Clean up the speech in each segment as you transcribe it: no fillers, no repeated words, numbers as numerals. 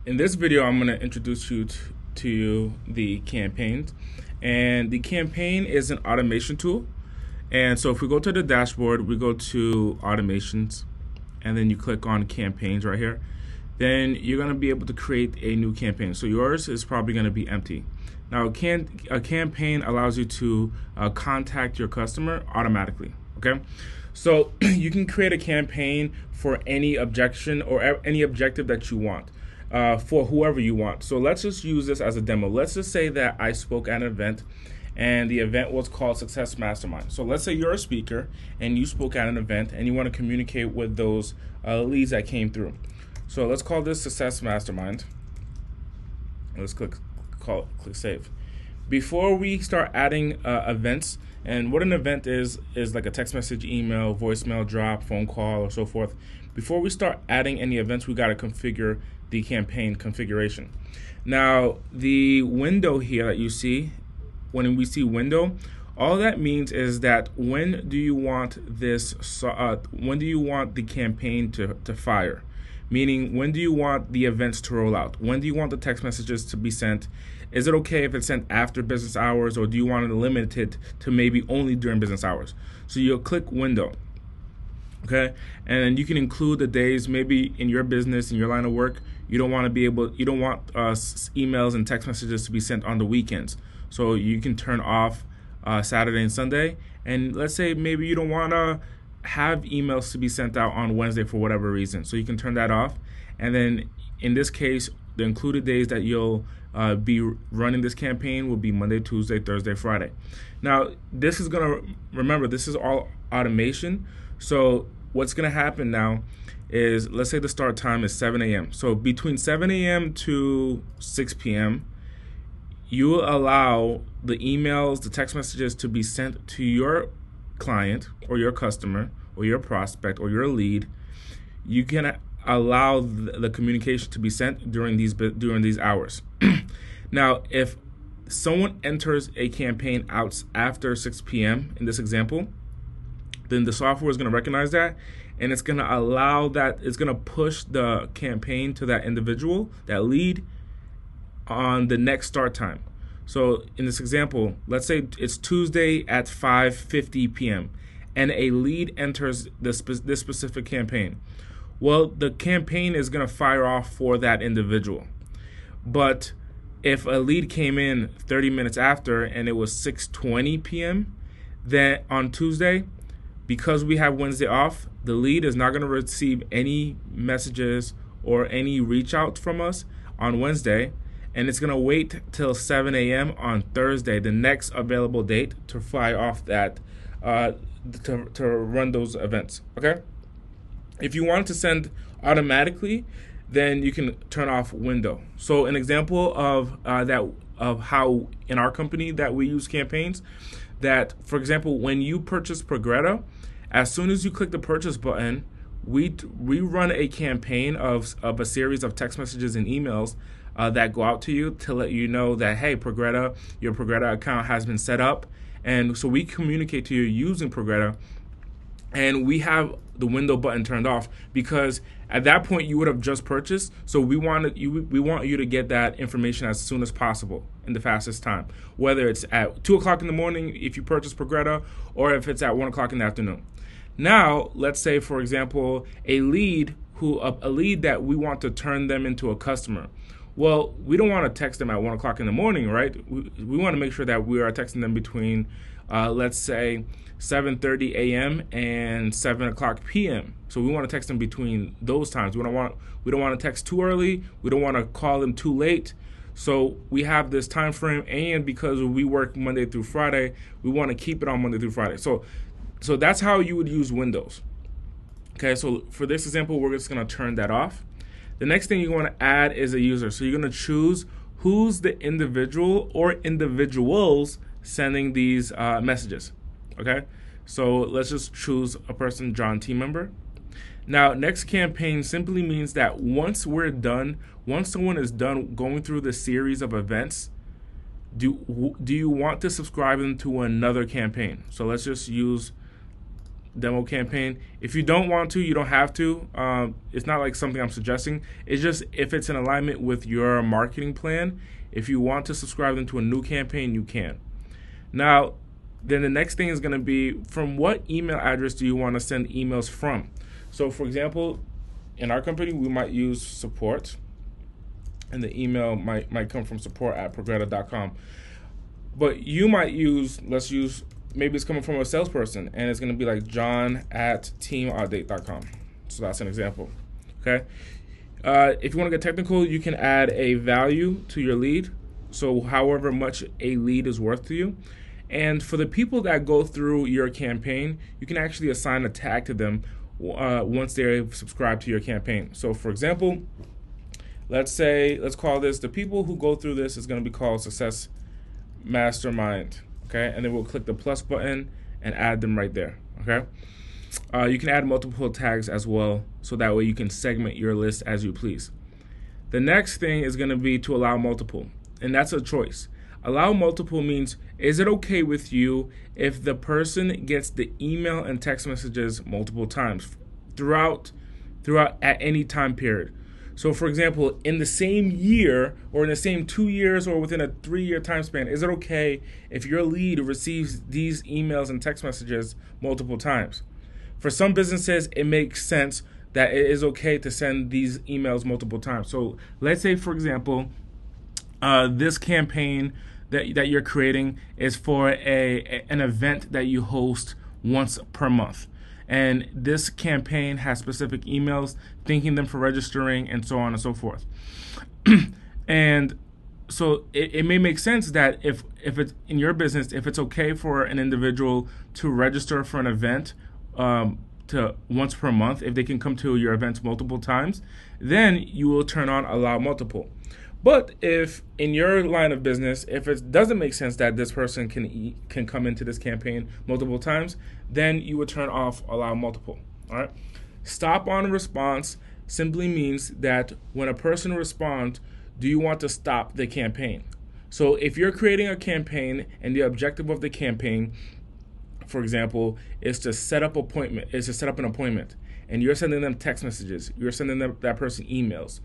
In this video, I'm going to introduce you to the campaigns. And the campaign is an automation tool. And so if we go to the dashboard, we go to automations, and then you click on campaigns right here. Then you're going to be able to create a new campaign. So yours is probably going to be empty. Now, a campaign allows you to contact your customer automatically. Okay, so you can create a campaign for any objection or any objective that you want. For whoever you want. So let's just use this as a demo. Let's just say that I spoke at an event and the event was called Success Mastermind. So let's say you're a speaker and you spoke at an event and you want to communicate with those leads that came through. So let's call this Success Mastermind. Let's click save. Before we start adding events, and what an event is like a text message, email, voicemail drop, phone call, or so forth. Before we start adding any events, we got to configure the campaign configuration. Now, the window here that you see, when we see window, all that means is that when do you want this? When do you want the campaign to fire? Meaning, when do you want the events to roll out? When do you want the text messages to be sent? Is it okay if it's sent after business hours, or do you want it limited to maybe only during business hours? So you'll click window. Okay, and then you can include the days. Maybe in your business, in your line of work, you don't want emails and text messages to be sent on the weekends. So you can turn off Saturday and Sunday. And let's say maybe you don't want to have emails to be sent out on Wednesday for whatever reason. So you can turn that off. And then in this case, the included days that you'll be running this campaign will be Monday, Tuesday, Thursday, Friday. Now, this is remember, this is all automation. So what's going to happen now is, let's say the start time is 7 a.m. So between 7 a.m. to 6 p.m., you will allow the emails, the text messages to be sent to your client or your customer or your prospect or your lead. You can allow the communication to be sent during these hours. Now, if someone enters a campaign out after 6 p.m. in this example, then the software is going to recognize that, and it's going to allow that, it's going to push the campaign to that individual, that lead, on the next start time. So in this example, let's say it's Tuesday at 5:50 p.m. and a lead enters this specific campaign. Well, the campaign is going to fire off for that individual. But if a lead came in 30 minutes after and it was 6:20 p.m., then on Tuesday, because we have Wednesday off, the lead is not going to receive any messages or any reach out from us on Wednesday, and it's going to wait till 7 a.m. on Thursday, the next available date, to fire off that, to run those events. Okay? If you want to send automatically, then you can turn off window. So an example of how in our company that we use campaigns, that, for example, when you purchase Progreda, as soon as you click the purchase button, we run a campaign of a series of text messages and emails that go out to you to let you know that, hey, Progreda, your Progreda account has been set up. And so we communicate to you using Progreda, and we have the window button turned off because at that point you would have just purchased. So we want you to get that information as soon as possible in the fastest time, whether it's at 2 o'clock in the morning if you purchase Progreda, or if it's at 1 o'clock in the afternoon. Now, let's say, for example, a lead that we want to turn them into a customer. Well, we don't want to text them at 1 o'clock in the morning, right? We want to make sure that we are texting them between, let's say, 7:30 a.m. and 7 o'clock p.m. So we want to text them between those times. We don't want to text too early. We don't want to call them too late. So we have this time frame, and because we work Monday through Friday, we want to keep it on Monday through Friday. So that's how you would use Windows. Okay, so for this example, we're just going to turn that off. The next thing you want to add is a user. So you're going to choose who's the individual or individuals sending these messages. Okay, so let's just choose a person, John, team member. Now, next campaign simply means that once someone is done going through the series of events, do you want to subscribe them to another campaign? So let's just use demo campaign. If you don't want to, you don't have to. It's not like something I'm suggesting. It's just if it's in alignment with your marketing plan, if you want to subscribe them to a new campaign, you can. Now, then the next thing is going to be, from what email address do you want to send emails from? So for example, in our company, we might use support, and the email might come from support@progreda.com. But you might use, maybe it's coming from a salesperson, and it's going to be like john@teamupdate.com. So that's an example. Okay. If you want to get technical, you can add a value to your lead. So however much a lead is worth to you. And for the people that go through your campaign, you can actually assign a tag to them once they're subscribed to your campaign. So for example, let's call this, the people who go through this is going to be called Success Mastermind. Okay, and then we'll click the plus button and add them right there. Okay, you can add multiple tags as well, so that way you can segment your list as you please. The next thing is going to be to allow multiple, and that's a choice. Allow multiple means, is it okay with you if the person gets the email and text messages multiple times throughout at any time period? So for example, in the same year, or in the same 2 years, or within a 3-year time span, is it okay if your lead receives these emails and text messages multiple times? For some businesses, it makes sense that it is okay to send these emails multiple times. So let's say, for example, this campaign that you're creating is for an event that you host once per month. And this campaign has specific emails thanking them for registering and so on and so forth. And so it may make sense that if it's in your business, if it's okay for an individual to register for an event to once per month, if they can come to your events multiple times, then you will turn on allow multiple. But if in your line of business, if it doesn't make sense that this person can come into this campaign multiple times, then you would turn off allow multiple. All right. Stop on response simply means that when a person responds, do you want to stop the campaign? So if you're creating a campaign and the objective of the campaign, for example, is to set up an appointment, and you're sending them text messages, you're sending them that person emails,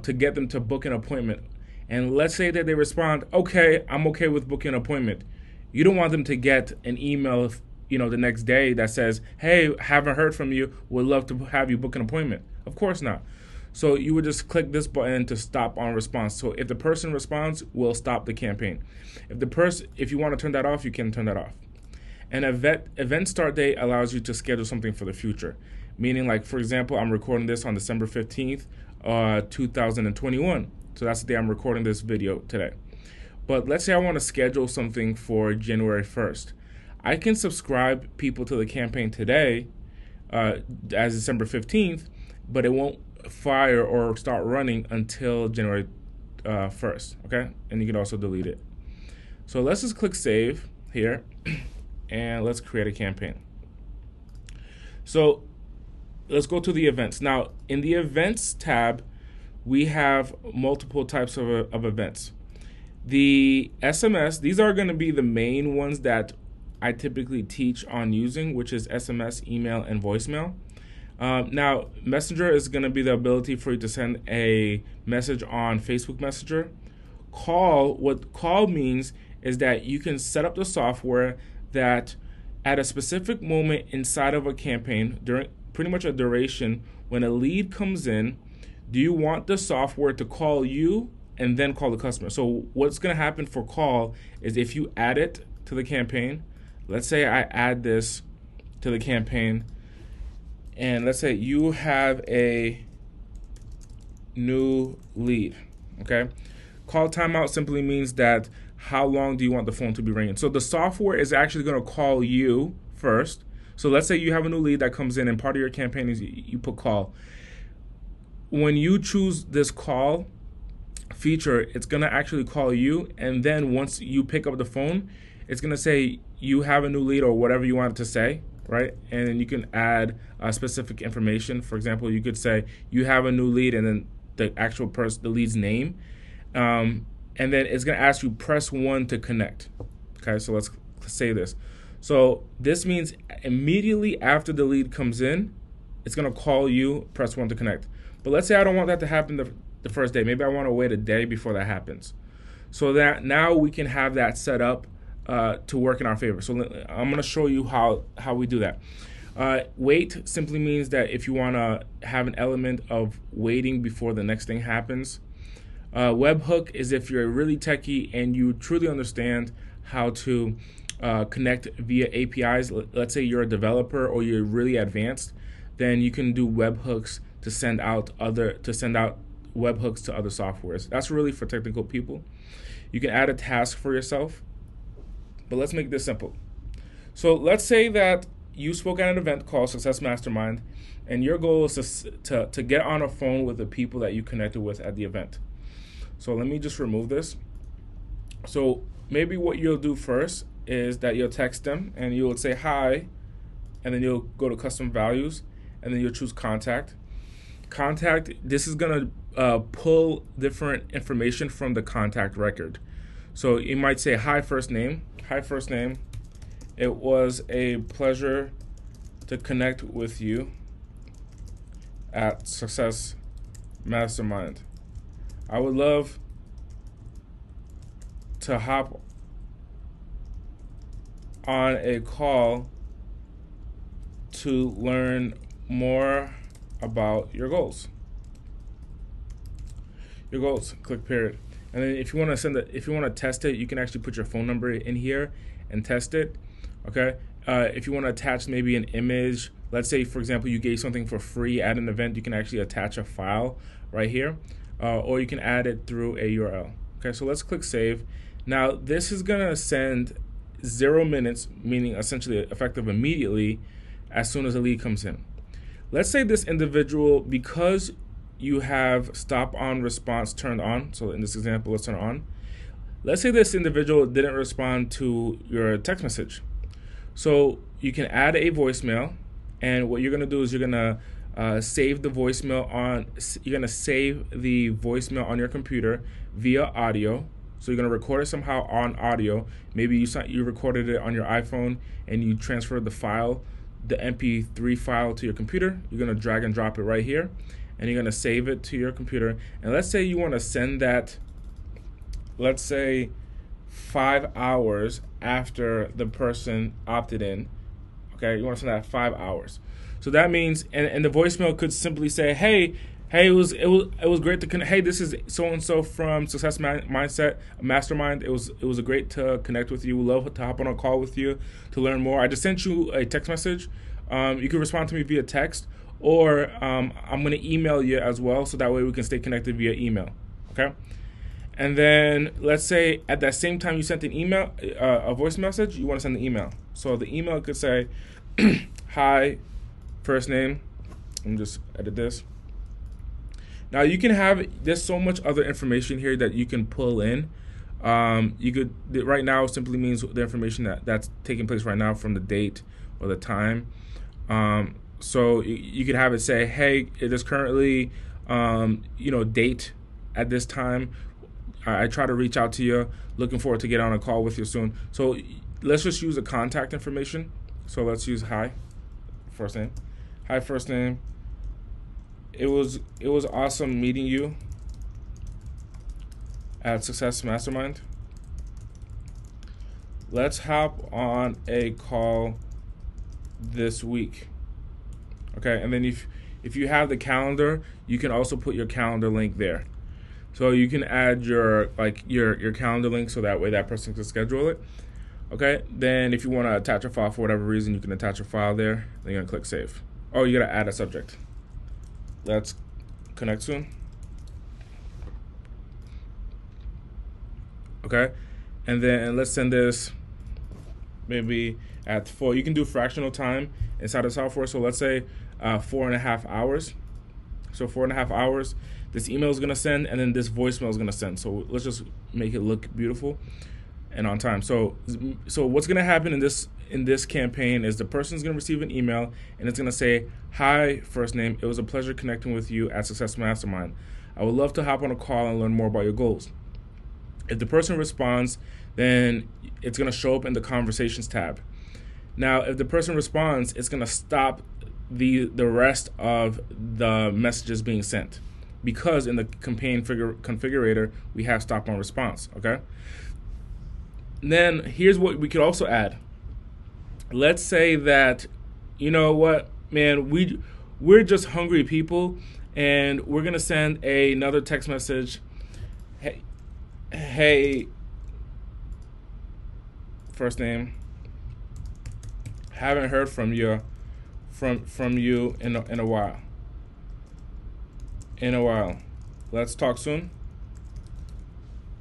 to get them to book an appointment. And let's say that they respond, okay, I'm okay with booking an appointment. You don't want them to get an email, the next day that says, hey, haven't heard from you, would love to have you book an appointment. Of course not. So you would just click this button to stop on response. So if the person responds, we'll stop the campaign. If you want to turn that off, you can turn that off. An event start date allows you to schedule something for the future. Meaning, like, for example, I'm recording this on December 15th, 2021. So that's the day I'm recording this video today. But let's say I want to schedule something for January 1st. I can subscribe people to the campaign today as December 15th, but it won't fire or start running until January 1st, okay? And you can also delete it. So let's just click save here, and let's create a campaign. So let's go to the events. Now, in the events tab, we have multiple types of events. The SMS, these are going to be the main ones that I typically teach on using, which is SMS, email, and voicemail. Now, Messenger is going to be the ability for you to send a message on Facebook Messenger. What call means is that you can set up the software that at a specific moment inside of a campaign, during pretty much a duration, when a lead comes in, do you want the software to call you and then call the customer? So what's going to happen for call is if you add it to the campaign, let's say I add this to the campaign, and let's say you have a new lead, okay? Call timeout simply means that how long do you want the phone to be ringing? So the software is actually going to call you first. So let's say you have a new lead that comes in, and part of your campaign is you put call. When you choose this call feature, it's going to actually call you, and then once you pick up the phone, it's going to say you have a new lead or whatever you want it to say, right? And then you can add specific information. For example, you could say you have a new lead and then the actual person, the lead's name. And then it's going to ask you press 1 to connect. Okay, so let's say this. So this means immediately after the lead comes in, it's going to call you, press 1 to connect. But let's say I don't want that to happen the first day. Maybe I want to wait a day before that happens. So that now we can have that set up to work in our favor. So I'm going to show you how we do that. Wait simply means that if you want to have an element of waiting before the next thing happens. Webhook is if you're really techie and you truly understand how to connect via APIs. Let's say you're a developer or you're really advanced, then you can do webhooks to send out webhooks to other softwares. That's really for technical people. You can add a task for yourself, but let's make this simple. So let's say that you spoke at an event called Success Mastermind, and your goal is to get on a phone with the people that you connected with at the event. So let me just remove this. So maybe what you'll do first is that you'll text them and you'll say hi, and then you'll go to custom values, and then you'll choose contact. Contact, this is gonna pull different information from the contact record. So you might say hi first name. Hi first name. It was a pleasure to connect with you at Success Mastermind. I would love to hop on a call to learn more about your goals. Your goals, click period. And then if you want to test it, you can actually put your phone number in here and test it. Okay. If you want to attach maybe an image, let's say for example you gave something for free at an event, you can actually attach a file right here, or you can add it through a URL. Okay, so let's click save. Now this is gonna send 0 minutes, meaning essentially effective immediately as soon as the lead comes in. Let's say this individual, because you have stop on response turned on, so in this example let's turn it on. Let's say this individual didn't respond to your text message. So you can add a voicemail, and what you're gonna do is you're gonna save the voicemail on your computer via audio. So you're gonna record it somehow on audio. Maybe you recorded it on your iPhone and you transferred the file, the MP3 file, to your computer. You're gonna drag and drop it right here, and you're gonna save it to your computer. And let's say you want to send that, let's say 5 hours after the person opted in. Okay, you want to send that 5 hours. So that means, and the voicemail could simply say, hey, it was great to connect. Hey, this is so and so from Success Mastermind. It was great to connect with you. We'd love to hop on a call with you to learn more. I just sent you a text message. You can respond to me via text, or I'm going to email you as well, so that way we can stay connected via email. Okay. And then let's say at that same time you sent an email, a voice message, you want to send an email. So the email could say, hi, first name. Let me just edit this. Now you can have, there's so much other information here that you can pull in. You could, right now simply means the information that's taking place right now from the date or the time. So you could have it say, hey, it is currently, date at this time. I try to reach out to you. Looking forward to get on a call with you soon. So let's just use the contact information. So let's use hi, first name. Hi, first name. It was awesome meeting you at Success Mastermind. Let's hop on a call this week. Okay, and then if you have the calendar, you can also put your calendar link there. So you can add your calendar link, so that way that person can schedule it. Okay, then if you want to attach a file for whatever reason, you can attach a file there. Then you're gonna click save. Oh, you gotta add a subject. Let's connect soon. Okay, and then let's send this maybe at 4. You can do fractional time inside the software. So let's say 4.5 hours. So 4.5 hours. This email is gonna send, and then this voicemail is gonna send. So let's just make it look beautiful and on time. So what's gonna happen in this campaign is the person's gonna receive an email, and it's gonna say, hi, first name. It was a pleasure connecting with you at Success Mastermind. I would love to hop on a call and learn more about your goals. If the person responds, then it's gonna show up in the conversations tab. Now, if the person responds, it's going to stop the rest of the messages being sent, because in the campaign configurator we have stop on response. Okay. Then here's what we could also add. Let's say that, you know what, man, we're just hungry people, and we're gonna send another text message. Hey, first name, haven't heard from you in a while. Let's talk soon.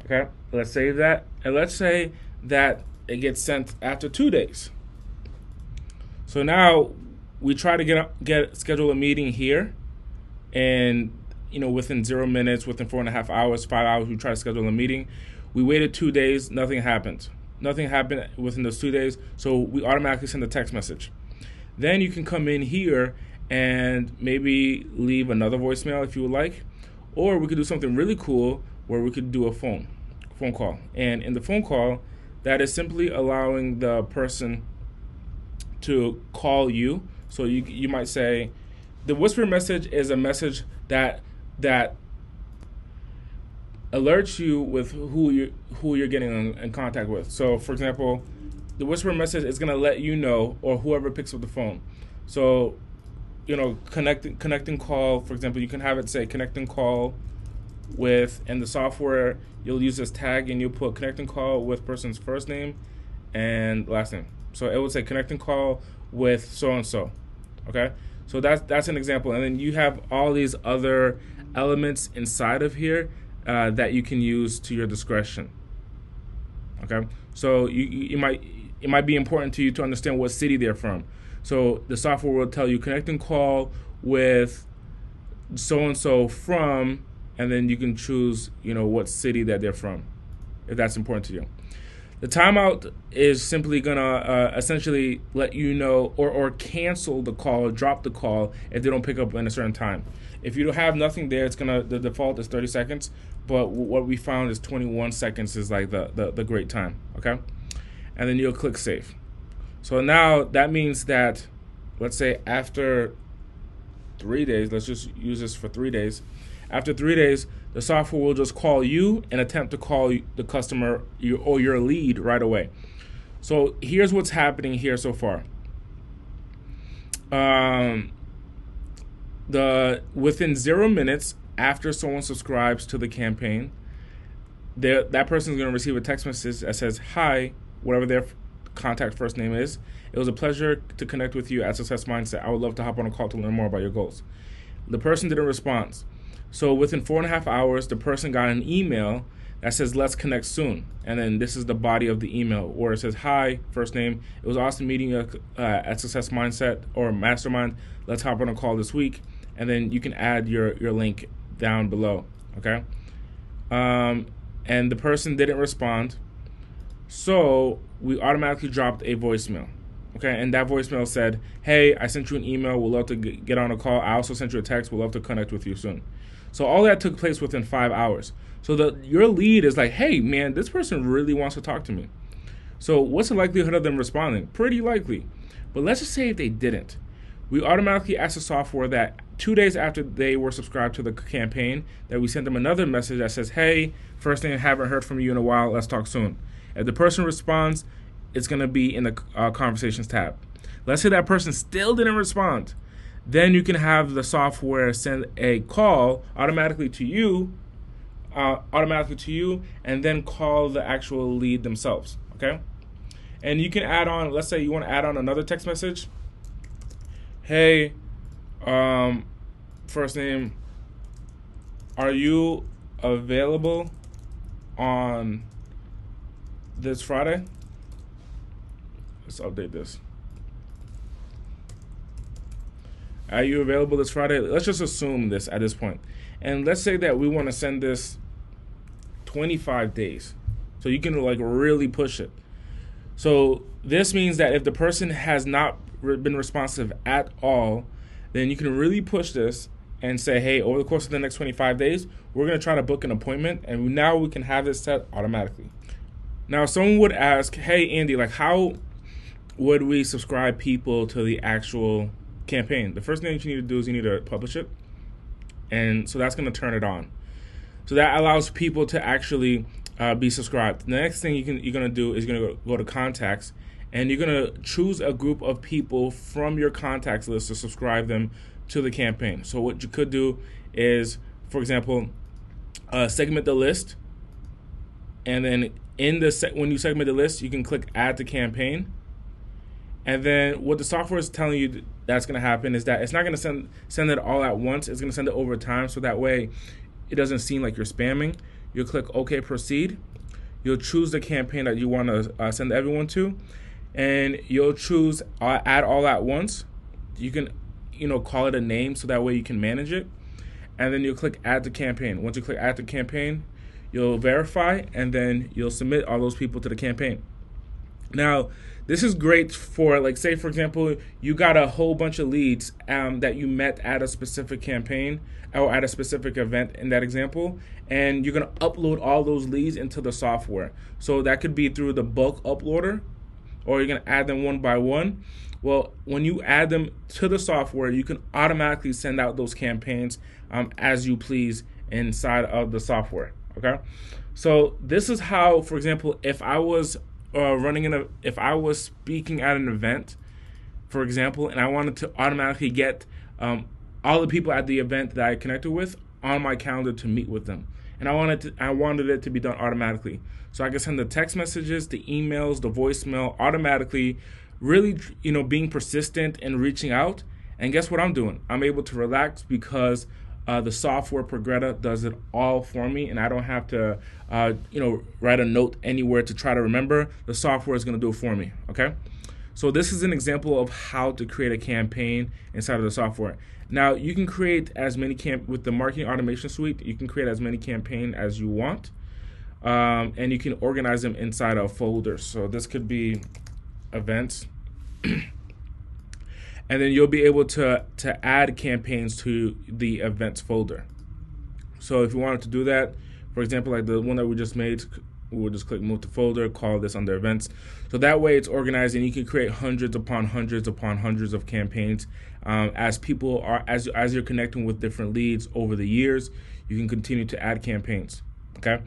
Okay, let's save that, and let's say that it gets sent after 2 days. So now we try to schedule a meeting here, and within 0 minutes, within 4.5 hours, 5 hours, we try to schedule a meeting. We waited 2 days, nothing happened. Nothing happened within those 2 days, so we automatically send a text message. Then you can come in here and maybe leave another voicemail if you would like, or we could do something really cool where we could do a phone call. And in the phone call, that is simply allowing the person to call you. So you might say, the whisper message is a message that alerts you with who you're getting in contact with. So for example, the whisper message is going to let you know, or whoever picks up the phone. So connecting call, for example, you can have it say connecting call with, in the software you'll use this tag and you'll put connecting call with person's first name and last name. So it would say connecting call with so and so. Okay, so that's an example. And then you have all these other elements inside of here that you can use to your discretion. Okay, so it might be important to you to understand what city they're from. So the software will tell you connecting call with so and so from, and then you can choose what city that they're from, if that's important to you. The timeout is simply gonna essentially let you know, or cancel the call, or drop the call if they don't pick up in a certain time. If you have nothing there, the default is 30 seconds, but what we found is 21 seconds is like the great time. Okay, and then you'll click save. So now that means that, let's say after 3 days, let's just use this for 3 days. After 3 days, the software will just call you and attempt to call the customer or your lead right away. So here's what's happening here so far. Within 0 minutes after someone subscribes to the campaign, that person is going to receive a text message that says, "Hi," whatever their contact first name is. "It was a pleasure to connect with you at Success Mindset. I would love to hop on a call to learn more about your goals." The person didn't respond. So within 4.5 hours, the person got an email that says, "Let's connect soon." And then this is the body of the email, where it says, "Hi, first name. It was awesome meeting you at Success Mindset or Mastermind. Let's hop on a call this week." And then you can add your link down below. Okay. And the person didn't respond. So we automatically dropped a voicemail. Okay, and that voicemail said, "Hey, I sent you an email. We'd love to get on a call. I also sent you a text. We'd love to connect with you soon." So all that took place within 5 hours. So your lead is like, "Hey, man, this person really wants to talk to me." So what's the likelihood of them responding? Pretty likely. But let's just say if they didn't. We automatically ask the software that 2 days after they were subscribed to the campaign, that we sent them another message that says, "Hey, first name, haven't heard from you in a while. Let's talk soon." If the person responds, it's going to be in the conversations tab. Let's say that person still didn't respond. Then you can have the software send a call automatically to you, and then call the actual lead themselves. Okay, and you can add on. Let's say you want to add on another text message. "Hey, first name, are you available on this Friday?" Let's update this. "Are you available this Friday?" Let's just assume this at this point. And let's say that we want to send this 25 days. So you can really push it. So this means that if the person has not been responsive at all, then you can really push this and say, "Hey, over the course of the next 25 days, we're going to try to book an appointment," and now we can have this set automatically. Now, someone would ask, "Hey, Andy, how would we subscribe people to the actual campaign? The first thing that you need to do is you need to publish it. And so that's going to turn it on. So that allows people to actually be subscribed. The next thing you're going to do is you're going to go to contacts, and you're going to choose a group of people from your contacts list to subscribe them to the campaign. So what you could do is, for example, segment the list, and then when you segment the list, you can click add to campaign. And then what the software is telling you that's going to happen is that it's not going to send it all at once. It's going to send it over time, so that way it doesn't seem like you're spamming. You'll click OK, proceed. You'll choose the campaign that you want to send everyone to, and you'll choose add all at once. You can, call it a name so that way you can manage it. And then you'll click add to campaign. Once you click add to campaign, you'll verify, and then you'll submit all those people to the campaign. Now, this is great for, like, say, for example, you got a whole bunch of leads that you met at a specific campaign or at a specific event in that example, and you're going to upload all those leads into the software. So that could be through the bulk uploader, or you're going to add them one by one. Well, when you add them to the software, you can automatically send out those campaigns as you please inside of the software, okay? So this is how, for example, if I was if I was speaking at an event, for example, and I wanted to automatically get all the people at the event that I connected with on my calendar to meet with them, and I wanted it to be done automatically, so I can send the text messages, the emails, the voicemail automatically, really, being persistent and reaching out. And guess what I'm doing? I'm able to relax because the software Progreda does it all for me, and I don't have to, write a note anywhere to try to remember. The software is going to do it for me, okay? So this is an example of how to create a campaign inside of the software. Now, you can create as many with the marketing automation suite, you can create as many campaigns as you want, and you can organize them inside of folders. So this could be events. And then you'll be able to add campaigns to the events folder. So if you wanted to do that, for example, like the one that we just made, we'll just click move to folder, call this under events. So that way it's organized, and you can create hundreds upon hundreds upon hundreds of campaigns. As you're connecting with different leads over the years, you can continue to add campaigns, okay?